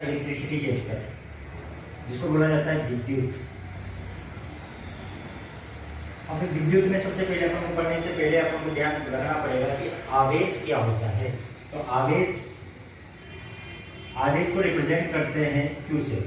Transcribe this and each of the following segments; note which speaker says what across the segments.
Speaker 1: Electricity change कर, जिसको बोला जाता है विद्युत। अब विद्युत में सबसे पहले अपन को पढ़ने से पहले अपन को ध्यान रखना पड़ेगा कि आवेश क्या होता है। तो आवेश को रिप्रेजेंट करते हैं Q से।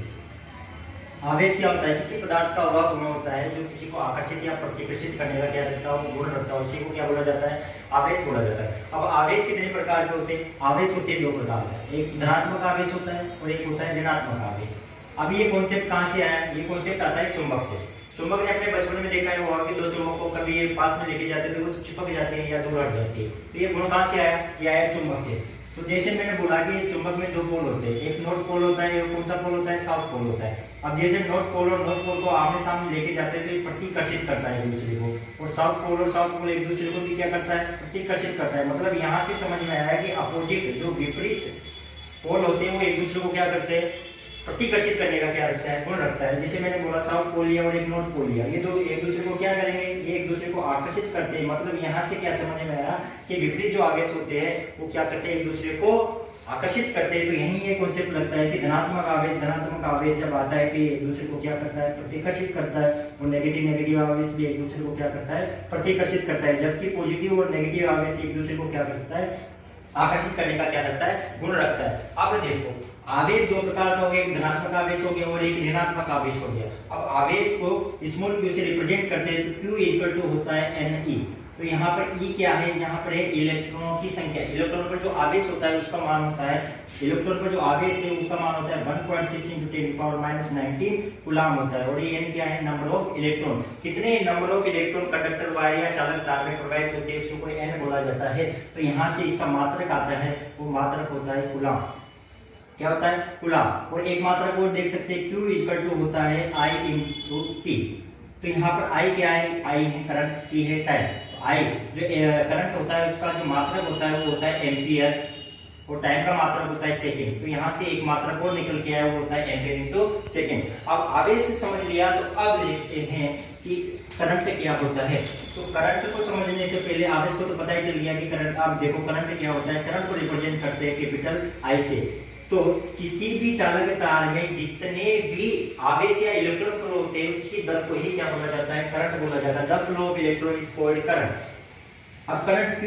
Speaker 1: आवेश क्या होता है? किसी पदार्थ का वह गुण होता है जो किसी को आकर्षित या प्रतिकर्षित करने का क्या रखता है, गुण रखता है, उसी को क्या बोला जाता है? आवेश बोला जाता है। अब आवेश कितने प्रकार के होते हैं? आवेश होते हैं दो प्रकार के, एक धनात्मक आवेश होता है और एक होता है ऋणात्मक आवेश। अब ये कॉन्सेप्ट कहाँ से आया? ये कॉन्सेप्ट आता है चुंबक से। चुंबक ने अपने बचपन में देखा है वो कि दो चुंबक को कभी ये पास में लेके जाते थे वो तो चिपक जाते हैं या दूर हट जाती है। तो ये गुण कहाँ से आया? ये आया चुंबक से। तो जैसे मैंने बोला कि चुंबक में दो पोल होते हैं, एक नॉर्थ पोल होता है, एक कौन सा पोल होता है? साउथ पोल होता है। अब जैसे नॉर्थ पोल और नॉर्थ पोल को आमने सामने लेके जाते हैं तो ये प्रतिकर्षित करता है एक दूसरे को, और साउथ पोल और साउथ पोल एक दूसरे को भी क्या करता है? प्रतिकर्षित करता है। मतलब यहाँ से समझ में आया कि अपोजिट जो विपरीत पोल होते हैं वो एक दूसरे को क्या करते हैं? प्रतिकर्षित करने का क्या रखता है? गुण रखता है। जैसे मैंने बोला साउथ पोल लिया और एक नॉर्थ पोल लिया, ये दो एक दूसरे को क्या करेंगे? ये एक दूसरे को आकर्षित करते हैं। मतलब यहाँ से क्या समझ में आया कि विपरीत जो आवेश होते हैं वो क्या करते हैं? एक दूसरे को आकर्षित करते हैं। तो यही ये कॉन्सेप्ट लगता है कि धनात्मक आवेश जब आता है कि एक दूसरे को क्या करता है? प्रतिकर्षित करता है, और नेगेटिव आवेश भी एक दूसरे को क्या करता है? प्रतिकर्षित करता है। जबकि पॉजिटिव और नेगेटिव आवेश एक दूसरे को क्या करता है? आकर्षित करने का क्या रखता है? गुण रखता है। अब देखो आवेश दो प्रकार का हो गया, एक धनात्मक आवेश हो गया और एक ऋणात्मक आवेश हो गया। अब आवेश को स्मॉल q से रिप्रेजेंट करते हैं तो q इक्वल टू होता है ne। तो यहाँ पर E क्या है? यहाँ पर है इलेक्ट्रॉनों की संख्या। इलेक्ट्रॉन पर जो आवेश होता है उसका मान होता है, इलेक्ट्रॉन पर जो आवेश है उसका मान होता है 1.6 × 10⁻⁻19 कूलम होता है। और ये n क्या है? Number of electron. कितने number of electron conductor wire या चालक तार में प्रवाहित होते हैं उसको n बोला जाता है। तो यहाँ से इसका मात्रक आता है, वो मात्रक होता है कूलम। क्या होता है? कूलम। और एक मात्रक और देख सकते हैं Q इक्वल टू होता है I × T। तो यहाँ पर I क्या है? I है करंट, T है टाइम। I जो करंट होता है उसका जो मात्रक होता है वो होता है एम्पियर, और टाइम का मात्रक होता है सेकंड। तो यहाँ से एक मात्रक और निकल के आया वो होता है एम्पियर × सेकंड। अब आवेश से समझ लिया, तो अब देखते हैं कि करंट क्या होता है। तो करंट को समझने से पहले आवेश को तो पता ही चल गया कि करंट। आप देखो करंट क्या होता है? करंट को रिप्रेजेंट करते हैं कैपिटल I से। तो किसी भी चालक तार में जितने भी आवेश या इलेक्ट्रॉन फ्लो होते हैं उसकी दर को ही क्या बोला जाता है? करंट बोला जाता है। The flow of electron is called current. अब current Q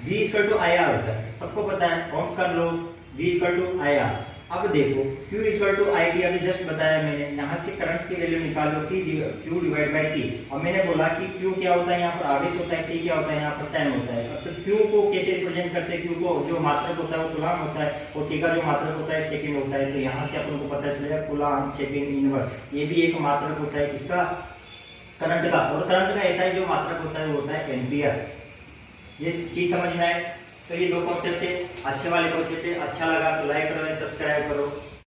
Speaker 1: V equal to IR होता है, सबको पता है ओम्स का law, V equal to IR। अब देखो Q इक्वल टू IT अभी जस्ट बताया मैंने। यहाँ से करंट की वैल्यू निकालो कि Q डिवाइड बाई T। अब मैंने बोला कि Q क्या होता है? यहाँ पर आवेश होता है, T क्या होता है? यहाँ पर टाइम होता है। अब तो Q को कैसे रिप्रेजेंट करते हैं? Q को जो मात्रक होता है वो कूलम होता है, और T का जो मात्रक होता है सेकंड होता है। तो यहाँ से अपन को पता चलेगा कूलम सेकंड इनवर्स। ये भी एक मात्रक होता है किसका? करंट का। और करंट का ऐसा ही जो मात्रक होता है वो होता है एम्पियर। ये चीज समझ में आए? तो ये दो कॉन्सेप्ट है, अच्छे वाले कॉन्सेप्ट है। अच्छा लगा तो लाइक करो, सब्सक्राइब करो।